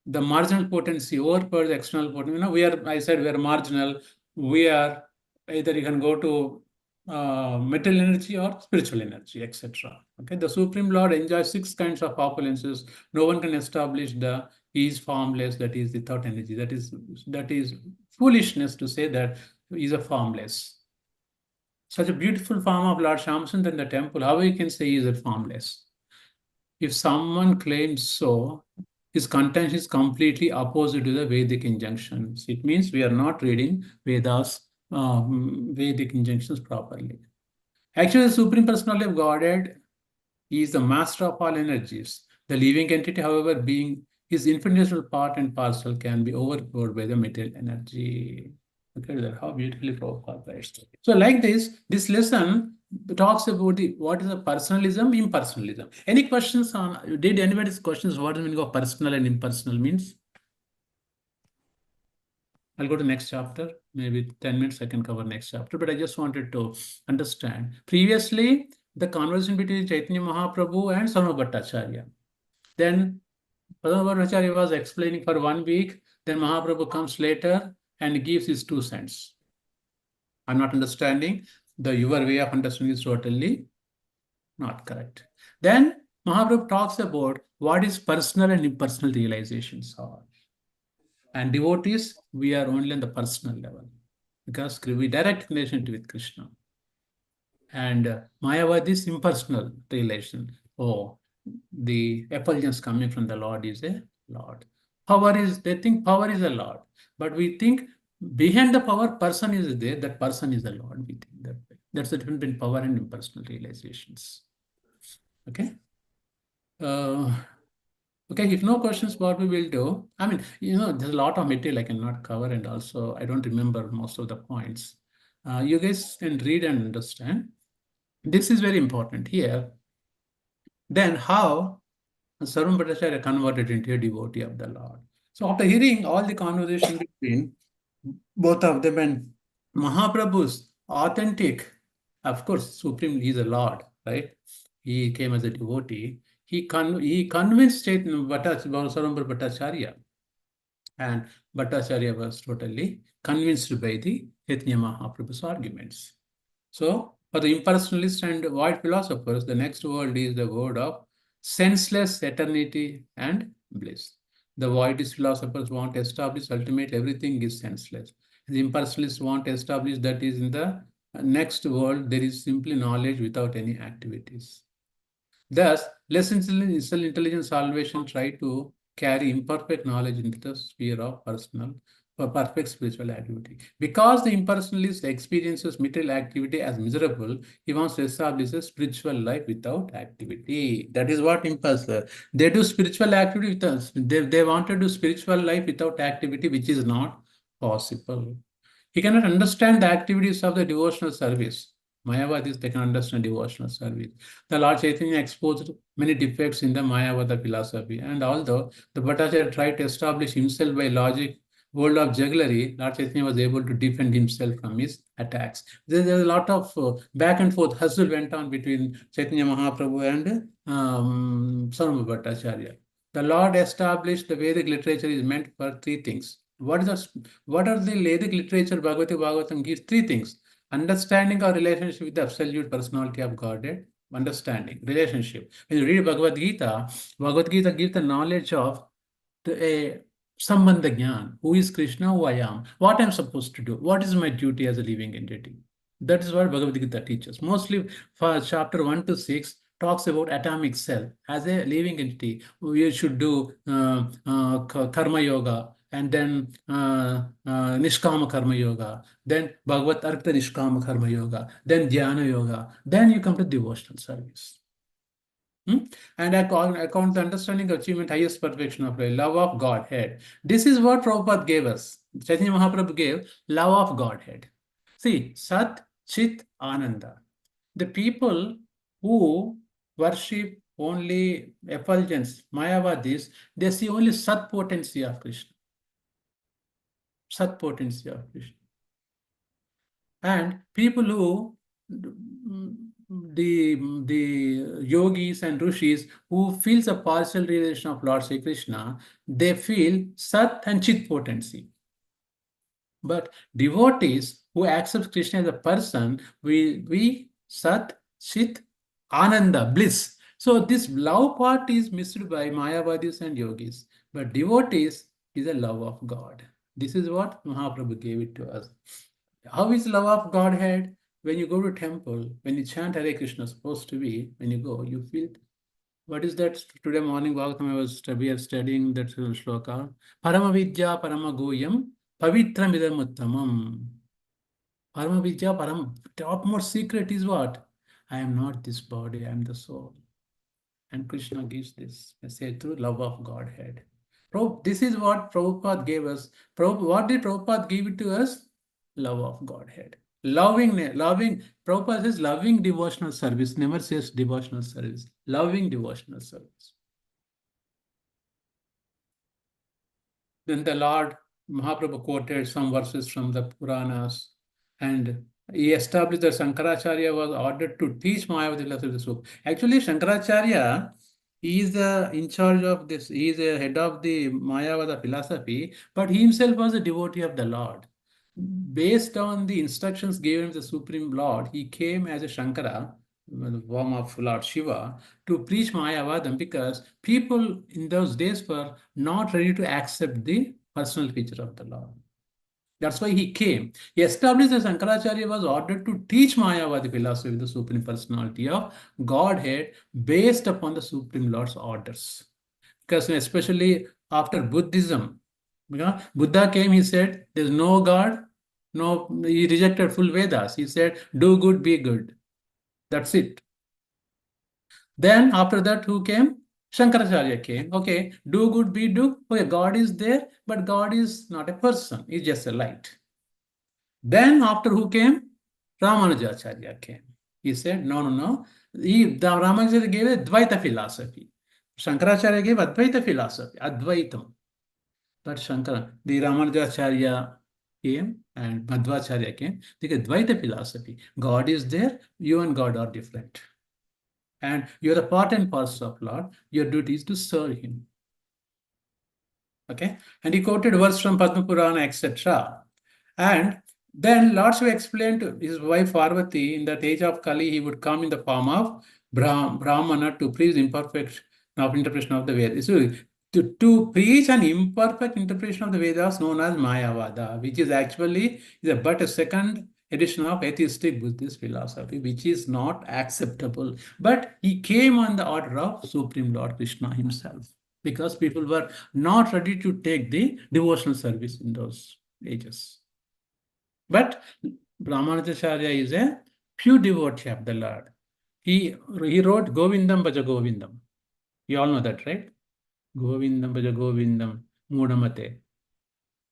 the marginal potency over the external potency. I said we are marginal. We are either you can go to material energy or spiritual energy, etc. Okay, the Supreme Lord enjoys 6 kinds of opulences. No one can establish he is formless, that is the thought energy. That is foolishness to say that he is a formless. Such a beautiful form of Lord Shamsundar in the temple, how you can say he is a formless? If someone claims so, his contention is completely opposite to the Vedic injunctions. It means we are not reading Vedas, Vedic injunctions properly. Actually, the Supreme Personality of Godhead is the master of all energies. The living entity, however, being his infinitesimal part and parcel, can be overpowered by the material energy. Look at that, how beautifully Prabhupada writes. So like this lesson talks about what is the personalism, impersonalism. Any questions on, did anybody's questions what the meaning of personal and impersonal means? I'll go to next chapter. Maybe 10 minutes I can cover next chapter, but I just wanted to understand. Previously, the conversation between Chaitanya Mahaprabhu and Sarvabhouma Bhattacharya. Then Sarvabhouma Bhattacharya was explaining for 1 week. Then Mahaprabhu comes later and gives his 2 cents. I'm not understanding. Your way of understanding is totally not correct. Then Mahaprabhu talks about what is personal and impersonal realizations are. And devotees, we are only on the personal level because we direct relationship with Krishna. And Mayavadi's impersonal relation. Oh, the effulgence coming from the Lord is a Lord. They think power is a Lord. But we think behind the power, person is there, that person is the Lord. We think that way. That's the difference between power and impersonal realizations. Okay. Okay, if no questions, what we will do, I mean, there's a lot of material I cannot cover, and also I don't remember most of the points. You guys can read and understand. This is very important here. Then how Sarvabhouma Bhattacharya converted into a devotee of the Lord. So after hearing all the conversation between both of them and Mahaprabhu's authentic, of course, Supreme, he is a Lord, right? He came as a devotee. He convinced Sarvabhouma Bhattacharya, and Bhattacharya was totally convinced by the Chaitanya Mahaprabhu's arguments. So, for the impersonalists and void philosophers, the next world is the world of senseless eternity and bliss. The voidist philosophers want to establish ultimately everything is senseless. The impersonalists want to establish that is in the next world, there is simply knowledge without any activities. Thus, less intelligent salvation try to carry imperfect knowledge into the sphere of perfect spiritual activity. Because the impersonalist experiences material activity as miserable, he wants to establish a spiritual life without activity. That is what impersonal. They do spiritual activity with us. They want to do spiritual life without activity, which is not possible. He cannot understand the activities of the devotional service. Mayavadis, they can understand devotional service. The Lord Chaitanya exposed many defects in the Mayavada philosophy. And although the Bhattacharya tried to establish himself by logic, world of jugglery, Lord Chaitanya was able to defend himself from his attacks. There's a lot of back and forth hustle went on between Chaitanya Mahaprabhu and Sarvabhouma Bhattacharya. The Lord established the Vedic literature is meant for three things. What are the Vedic literature? Bhagavatam gives three things: understanding our relationship with the absolute personality of Godhead, understanding, relationship. When you read Bhagavad Gita gives the knowledge of a Sambandha Gyan, who is Krishna, who I am, what I'm supposed to do, what is my duty as a living entity. That is what Bhagavad Gita teaches. Mostly for chapter 1 to 6 talks about atomic cell. As a living entity, we should do karma yoga, and then Nishkama Karma Yoga, then Bhagavad Artha Nishkama Karma Yoga, then Dhyana Yoga, then you come to devotional service. And account the understanding of achievement, highest perfection of love of Godhead. This is what Prabhupada gave us. Chaitanya Mahaprabhu gave love of Godhead. See, Sat, Chit, Ananda. The people who worship only effulgence, Mayavadis, they see only Sat potency of Krishna. Sat potency of Krishna. And people who the yogis and rishis who feels a partial realization of Lord Sri Krishna, they feel Sat and Chit potency. But devotees who accept Krishna as a person, we Sat, Chit, Ananda, bliss. So this love part is missed by Mayavadis and yogis. But devotees is a love of God. This is what Mahaprabhu gave it to us. How is love of Godhead? When you go to temple, when you chant Hare Krishna, supposed to be, when you go, you feel, what is that? Today morning, Bhagavatam, we are studying that shloka. Paramavidya paramagoyam pavitram idam uttamam. Paramavidya, topmost secret is what? I am not this body, I am the soul. And Krishna gives this message through love of Godhead. This is what Prabhupada gave us. What did Prabhupada give it to us? Love of Godhead. Loving, Prabhupada says loving devotional service, never says devotional service. Loving devotional service. Then the Lord Mahaprabhu quoted some verses from the Puranas, and he established that Shankaracharya was ordered to teach Mayavadi philosophy. Actually, Shankaracharya, he is in charge of this, he is the head of the Mayavada philosophy, but he himself was a devotee of the Lord. Based on the instructions given by the Supreme Lord, he came as a Shankara, the form of Lord Shiva, to preach Mayavadam because people in those days were not ready to accept the personal feature of the Lord. That's why he came. He established that Shankaracharya was ordered to teach Mayavadi philosophy with the Supreme Personality of Godhead based upon the Supreme Lord's orders. Because especially after Buddhism, Buddha came, he said, there's no God, no, he rejected full Vedas. He said, do good, be good. That's it. Then after that, who came? Shankaracharya came. Okay, do good, be do. Okay, God is there, but God is not a person. He's just a light. Then after who came? Ramanujacharya came. He said, no. The Ramanujacharya gave a Dvaita philosophy. Shankaracharya gave Advaita philosophy, Advaitam. But the Ramanujacharya came and Madhvacharya came. They gave Dvaita philosophy. God is there, you and God are different. And you're a part and parcel of Lord. Your duty is to serve him. Okay? And he quoted verse from Padma Purana, etc. And then Lord Shiva explained to his wife Parvati, in that age of Kali, he would come in the form of Brahmana to preach imperfect interpretation of the Vedas. So, to preach an imperfect interpretation of the Vedas known as Mayavada, which is actually but a second edition of atheistic Buddhist philosophy, which is not acceptable. But he came on the order of Supreme Lord Krishna himself, because people were not ready to take the devotional service in those ages. But Ramanujacharya is a pure devotee of the Lord. He wrote Govindam Bhaja Govindam. You all know that, right? Govindam Bhaja Govindam Mudamate.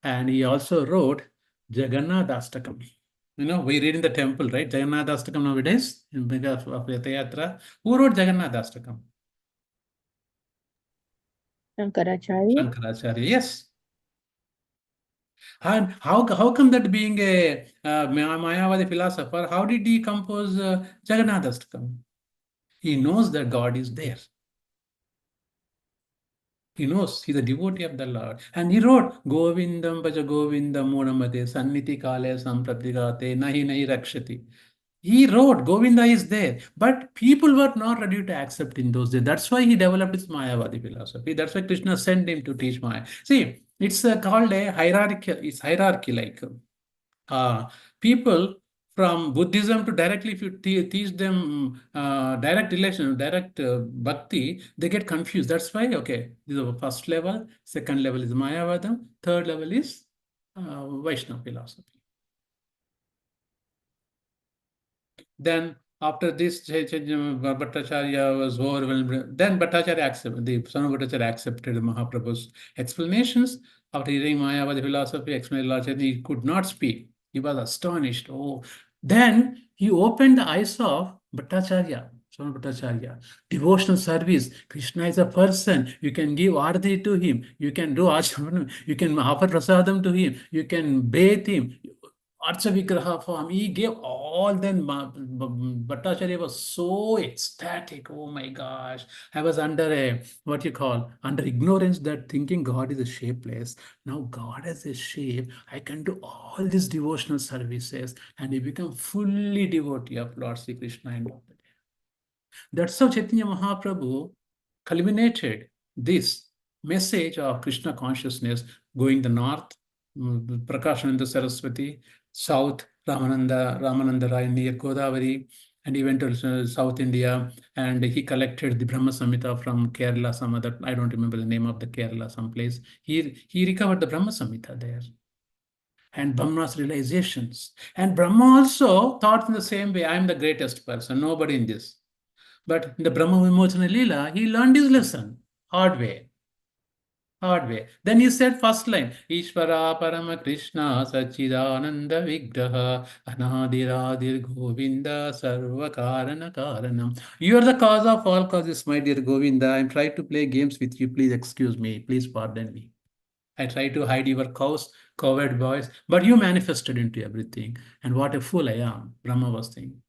And he also wrote Jagannathastakam. We read in the temple, right? Jagannathastakam nowadays, in because of Ratha Yatra. Who wrote Jagannathastakam? Shankaracharya. Shankaracharya, yes. And how come that being a Mayavadi philosopher, how did he compose Jagannathastakam? He knows that God is there. He knows he's a devotee of the Lord. And he wrote, Govindam Bhaja Govindam Mudamate Sanniti Kale Sampratigate Nahi Nahi Rakshati. He wrote, Govinda is there. But people were not ready to accept in those days. That's why he developed his Mayavadi philosophy. That's why Krishna sent him to teach Maya. See, it's called a hierarchy. It's hierarchy like people from Buddhism to directly, if you teach them direct relation, direct bhakti, they get confused. That's why, okay, this is the first level, second level is Mayavadam, third level is Vaishnava philosophy. Then after this, Bhattacharya was overwhelmed. Then Bhattacharya accepted, the son of Bhattacharya accepted Mahaprabhu's explanations. After hearing Mayavadi philosophy, explained, he could not speak. He was astonished. Oh, then he opened the eyes of Bhattacharya, son of Bhattacharya. Devotional service. Krishna is a person. You can give arati to him. You can do acharana. You can offer prasadam to him. You can bathe him. Archa Vigraha form. He gave all. Then Bhattacharya was so ecstatic. Oh my gosh. I was under under ignorance, that thinking God is a shapeless. Now God has a shape. I can do all these devotional services and he become fully devotee of Lord Sri Krishna and all. That's how Chaitanya Mahaprabhu culminated this message of Krishna consciousness going the north, Prakashananda Saraswati, south, Ramananda Rai near Godavari, and he went to South India and he collected the Brahma Samhita from Kerala, some other, I don't remember the name of the Kerala, someplace. He recovered the Brahma Samhita there and Brahma's realizations. And Brahma also thought in the same way, I am the greatest person, nobody in this. But in the Brahma Vimochana Leela, he learned his lesson, hard way. Hard way. Then he said first line, Ishvara Parama Krishna Sachidananda Vigraha Anadiradir Govinda Sarva Karana Karanam. You are the cause of all causes, my dear Govinda. I'm trying to play games with you. Please excuse me. Please pardon me. I try to hide your coward voice, but you manifested into everything. And what a fool I am, Brahma was saying.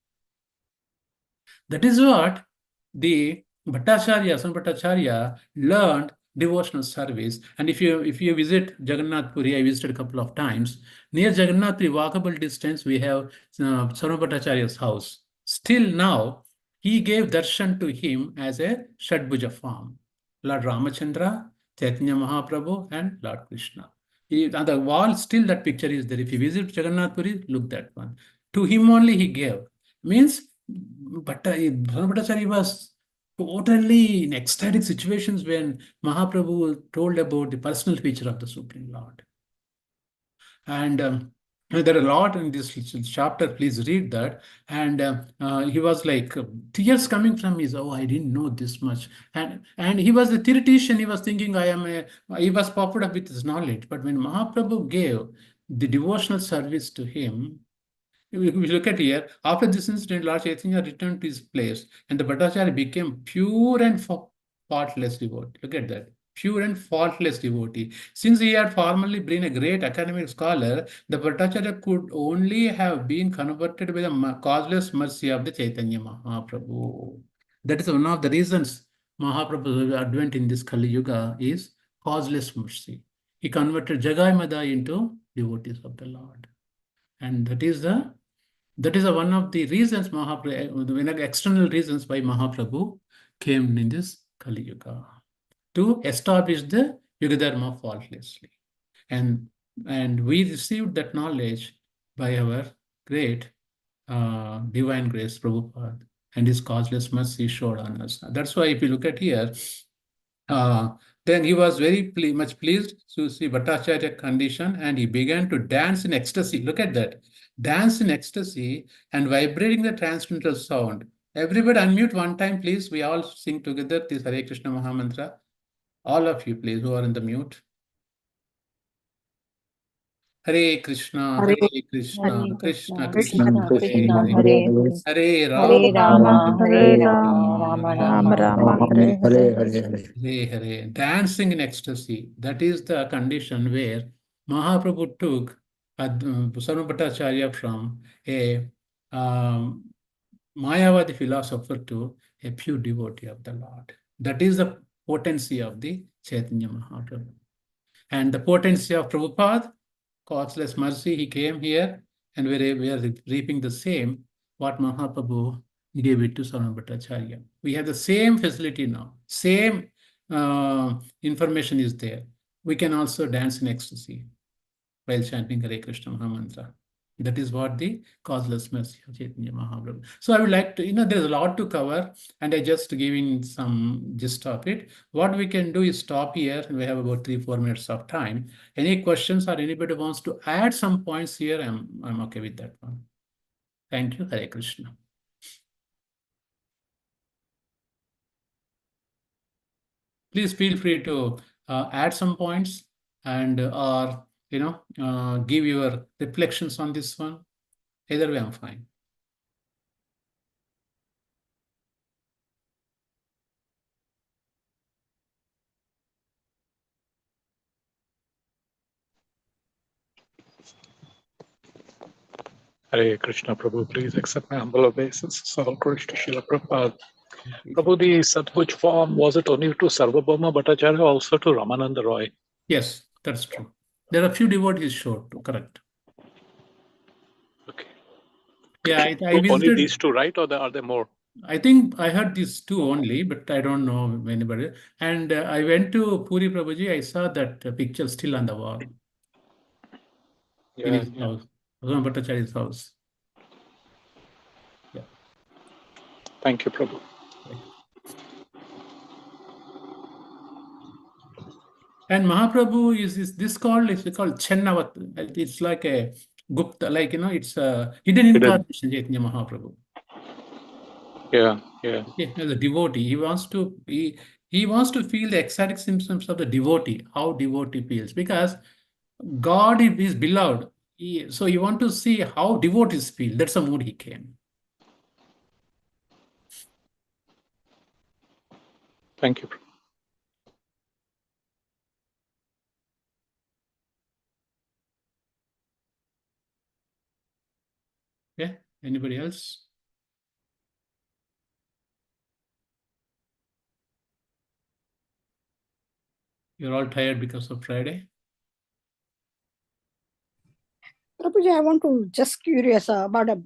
That is what the Bhattacharya, Son Bhattacharya, learned devotional service. And if you visit Jagannath Puri, I visited a couple of times. Near Jagannath Puri, walkable distance, we have Son Bhattacharya's house. Still now, he gave darshan to him as a Shadbhuja form. Lord Ramachandra, Chaitanya Mahaprabhu, and Lord Krishna. On the wall, still that picture is there. If you visit Jagannath Puri, look that one. To him only he gave. Means Bhattacharya was totally in ecstatic situations when Mahaprabhu told about the personal feature of the Supreme Lord. And there are a lot in this chapter, please read that. And he was like, tears coming from his, oh, I didn't know this much. And he was a theoretician, he was thinking, he was puffed up with his knowledge. But when Mahaprabhu gave the devotional service to him, we look at here, after this incident, Lord Chaitanya returned to his place and the Bhattacharya became pure and faultless devotee. Look at that. Pure and faultless devotee. Since he had formerly been a great academic scholar, the Bhattacharya could only have been converted by the causeless mercy of the Chaitanya Mahaprabhu. That is one of the reasons Mahaprabhu's advent in this Kali Yuga is causeless mercy. He converted Jagai Mada into devotees of the Lord. And that is one of the reasons Mahaprabhu, external reasons why Mahaprabhu came in this Kali Yuga to establish the Yuga Dharma faultlessly. And we received that knowledge by our great divine grace, Prabhupada, and his causeless mercy showed on us. That's why if you look at here, then he was very much pleased to see Bhattacharya condition and he began to dance in ecstasy. Look at that. Dance in ecstasy and vibrating the transcendental sound. Everybody unmute one time, please. We all sing together this Hare Krishna Mahamantra. All of you, please, who are in the mute. Hare Krishna, Hare Hare Krishna, Hare Krishna Krishna, Krishna, Hare Krishna Hare, Hare Hare, Hare Hare Rama, Rama, Hare Hare Rama, Rama, Rama Rama Rama, Rama, Hare Hare. Hare Hare. Dancing in ecstasy. That is the condition where Mahaprabhu took Sarvabhouma from a um, Mayavadi philosopher to a pure devotee of the Lord. That is the potency of the Chaitanya Mahaprabhu. And the potency of Prabhupada, causeless mercy, he came here and we are reaping the same what Mahaprabhu gave it to Sarvabhouma. We have the same facility now, same information is there. We can also dance in ecstasy while chanting Hare Krishna Mahamantra. That is what the causeless mercy of Chaitanya Mahaprabhu. So I would like to, there's a lot to cover, and I just giving some gist of it. What we can do is stop here. We have about 3-4 minutes of time. Any questions or anybody wants to add some points here? I'm okay with that one. Thank you. Hare Krishna. Please feel free to add some points and or give your reflections on this one. Either way, I'm fine. Hare Krishna Prabhu, please accept my humble obeisance. All glories to Srila Prabhupada. Prabhu, the Satbhuj form, was it only to Sarvabhouma Bhattacharya or also to Ramananda Roy? Yes, that's true. There are a few devotees showed too, correct. Okay. Yeah, I Only visited. these two, right? Or are there more? I think I heard these two only, but I don't know anybody. And I went to Puri Prabhuji. I saw that picture still on the wall in Yeah, his yeah. house, Bhagavan Bhattacharya's house. Yeah. Thank you, Prabhu. Right. And Mahaprabhu is this called, it's called Chennavat. It's like a Gupta, like, it's a hidden incarnation, Chaitanya Mahaprabhu. Yeah, yeah. Okay, as a devotee, he wants to feel the ecstatic symptoms of the devotee, how devotee feels, because God is beloved. So you want to see how devotees feel. That's the mood he came. Thank you, Prabhu. Yeah. Anybody else? You're all tired because of Friday? Prabhuji, I want to just curious about a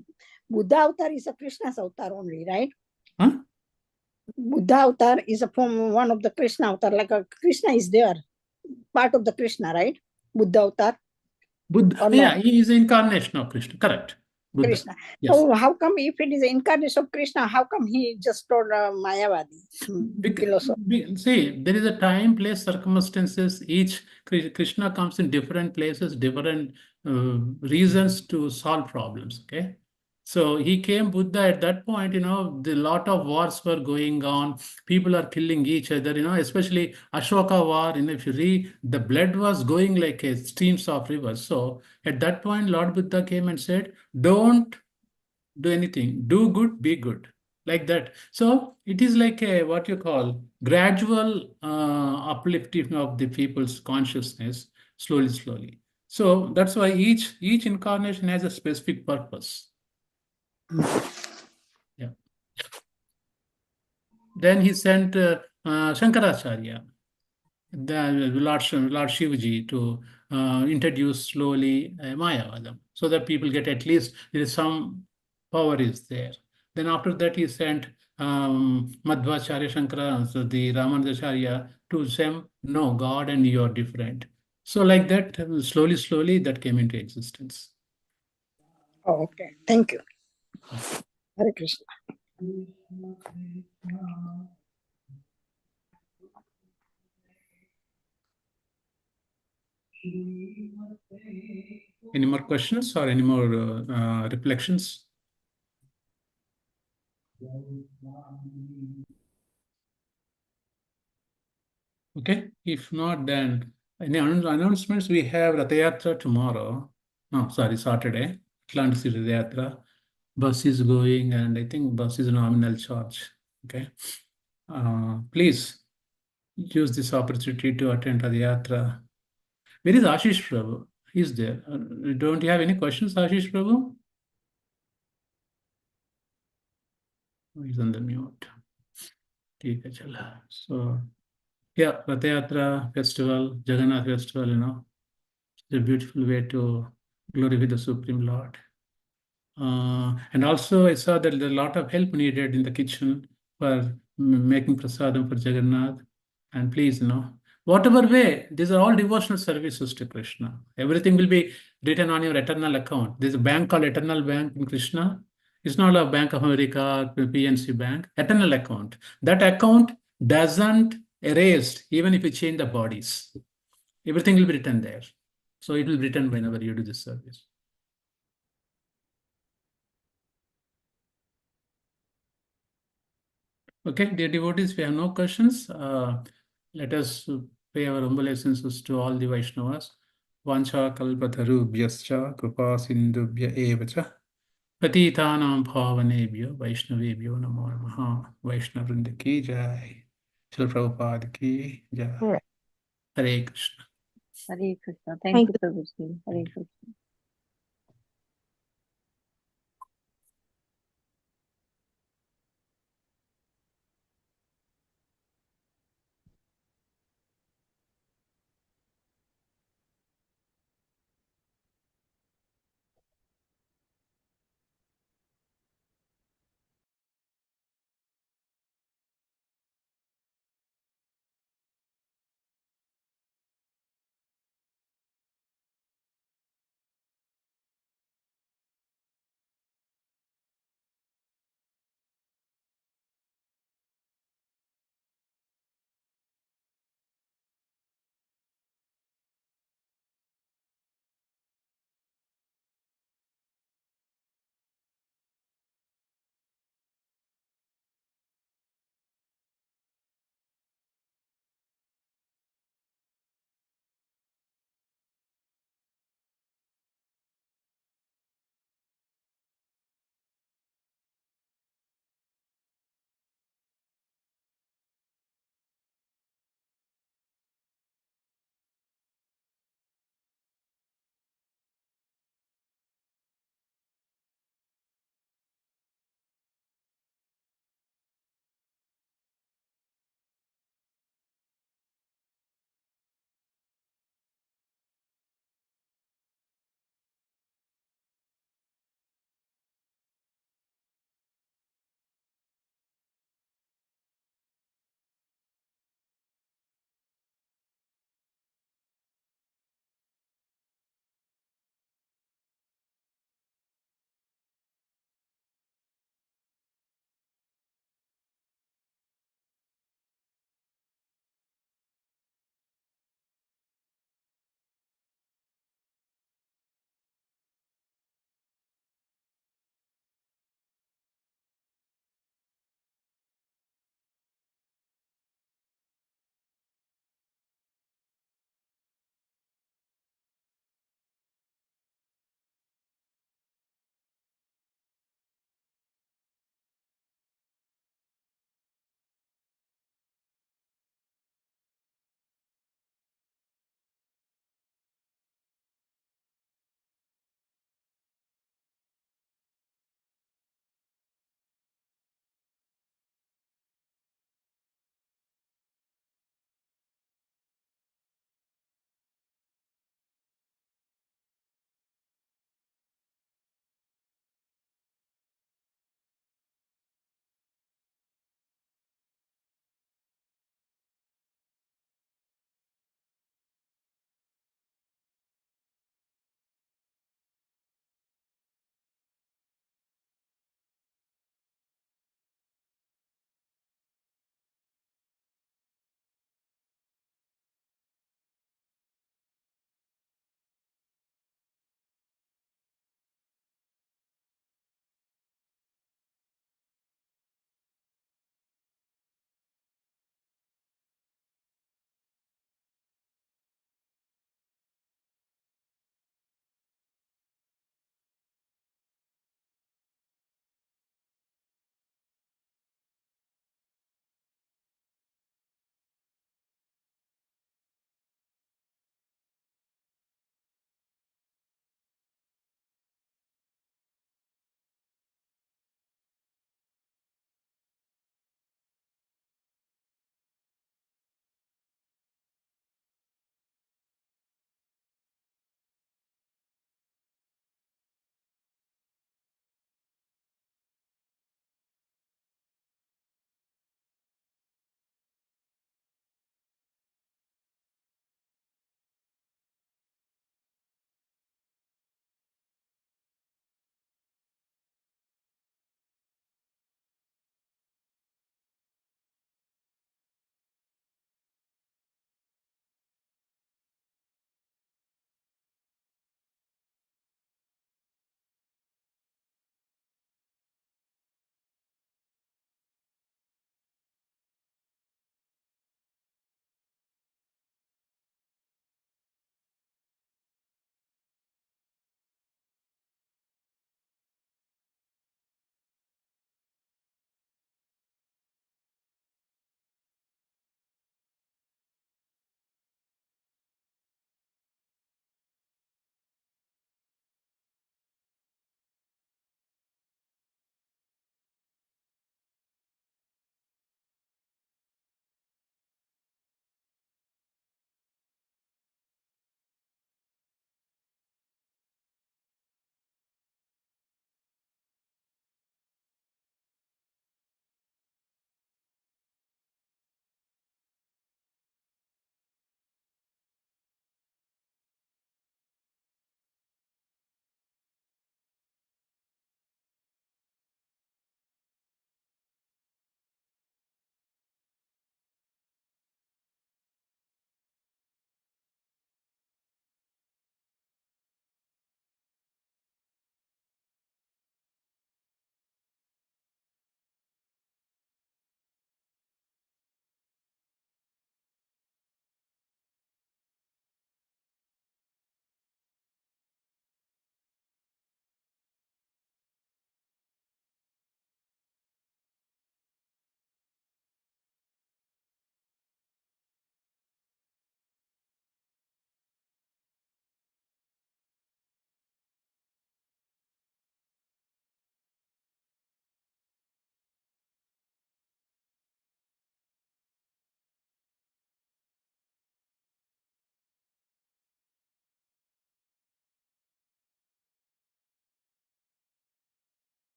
Buddha avatar is a Krishna's avatar only, right? Huh? Buddha avatar is a form one of the Krishna avatar, like a Krishna is there, part of the Krishna, right? Buddha avatar Buddha. or Yeah, no? he is the incarnation of Krishna. Correct. Buddha. Krishna. Yes. So how come if it is the incarnation of Krishna, how come he just told Mayavadi philosopher? See, there is a time, place, circumstances. Each Krishna comes in different places, different reasons to solve problems. Okay. So he came Buddha at that point, the lot of wars were going on. People are killing each other, especially Ashoka war. If you read, the blood was going like a streams of rivers. So at that point, Lord Buddha came and said, don't do anything, do good, be good, like that. So it is like a what you call gradual uplifting of the people's consciousness, slowly. So that's why each incarnation has a specific purpose. Yeah. Then he sent Shankaracharya, the Lord Shivaji, to introduce slowly Mayavadam, so that people get at least there is some power is there. Then after that he sent Madhvacharya Shankara, so the Ramanujacharya, to say, no, God and you are different. So like that, slowly that came into existence. Oh, okay. Thank you. Hare Krishna. Any more questions or any more reflections? Okay, if not, then Any announcements? We have Ratha Yatra tomorrow. No, sorry, Saturday. Atlantic City Ratha Yatra. Bus is going, and I think bus is a nominal charge. Okay. Please use this opportunity to attend Ratha Yatra. Where is Ashish Prabhu? He's there. Don't you have any questions, Ashish Prabhu? Oh, he's on the mute. Okay, chala. So, yeah, Ratha Yatra festival, Jagannath festival, it's a beautiful way to glorify the Supreme Lord. And also, I saw that there's a lot of help needed in the kitchen for making prasadam for Jagannath. And please, whatever way, these are all devotional services to Krishna. Everything will be written on your eternal account. There's a bank called Eternal Bank in Krishna. It's not a Bank of America, PNC Bank, eternal account. That account doesn't erase even if you change the bodies. Everything will be written there. So it will be written whenever you do this service. Okay, dear devotees, we have no questions. Let us pay our humble obeisances to all the Vaishnavas. Vancha kalpatarubhyascha kripa sindhubhya evacha patitanam bhavanebhyo Vaishnavebhyo namo namaha. Vaishnavrinda ki jai. Srila Prabhupada ki jai. Hare Krishna. Hare Krishna. Thank Thank you, Prabhuji. Hare Krishna.